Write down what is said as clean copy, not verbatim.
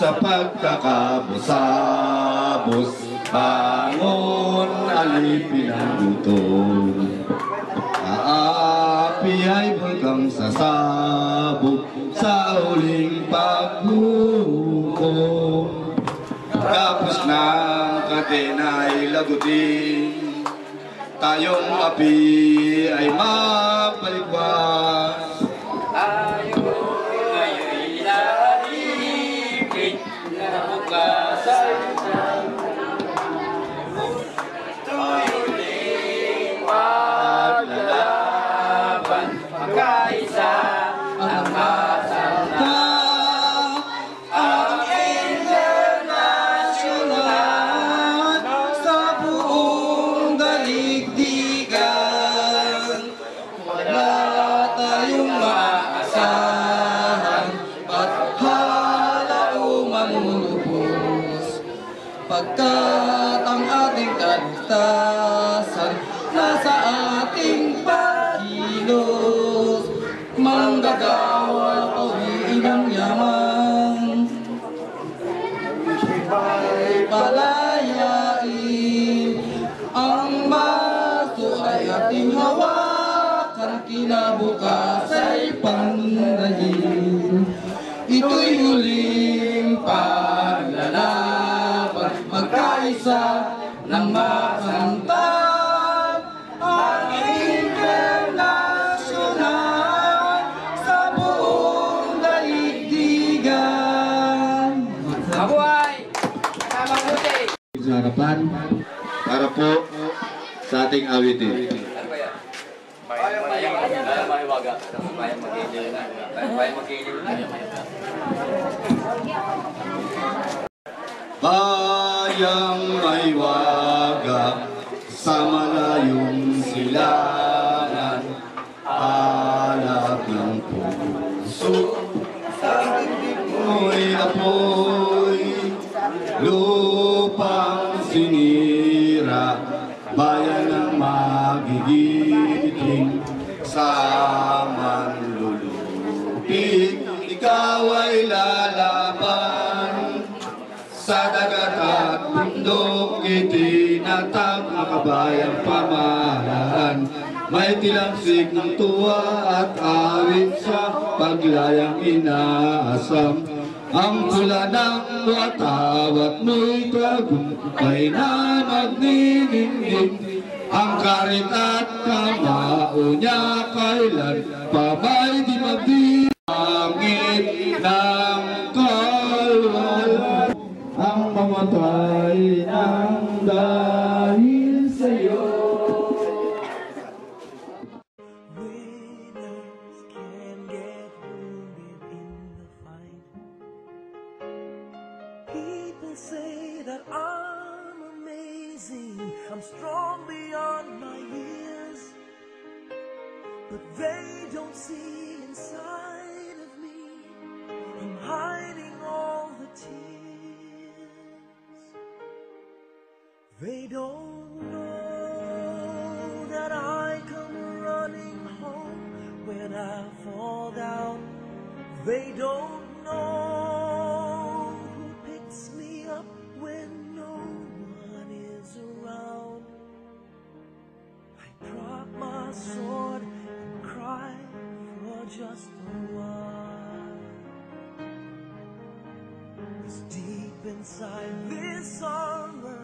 sa pagkakabusabos, bangon, alipin ang gutom. Aapi ay bulkang sasabog sa uling paghukom. Tapos ng kadena ay lagutin, tayong api ay mapaligwas. Tayo ngayon nalipit na bukasan. Tuyuling maglalaban, magkaisa ang masarap. Ang internasyonal sa buong daigdigan. Wala tayong maasahan, bathala o mamulubos, pagkat ang ating kaligtasan nasa ating pagkilos. Manggagawa pawiin ang yaman, ay palayain. Ang baso ay ating hawakan, kinabukas ay pandahin. Ito'y huling paglalaban, magkaisa ng makantab. Ang internasyonal sa buong daigdigan. Mabuhay! Mabuti! Sa harapan, para po sa ating awitin. Bayang mahiwaga. Bayang mag-iinil na. Bayang mag-iinil na. Bayang mahiwaga sa malayong silangan, alab ng puso sa dibdib mo'y apoy, lupang sinira, bayan ang magigiting sa manlulupig. Ikaw ay lalaban sa dagat at bundok, itinatag ang kabayang pamahalaan. May tilamsik ng tuwa at awit sa paglayang inaasam. Ang tula ng watawat mo'y tagumpay na magniningning. Ang karit at kamao niya kailan pa ba'y di mabibangit ng kalwalan. Ang mamatay ng dahil sa'yo. Winners can get wounded in the fight. People say that I'm amazing, I'm strong beyond my years, but they don't see inside of me. I'm hiding all the tears. They don't know that I come running home when I fall down. They don't know who picks me up when no one is around. I drop my sword and cry for just a while. 'Cause deep inside this armor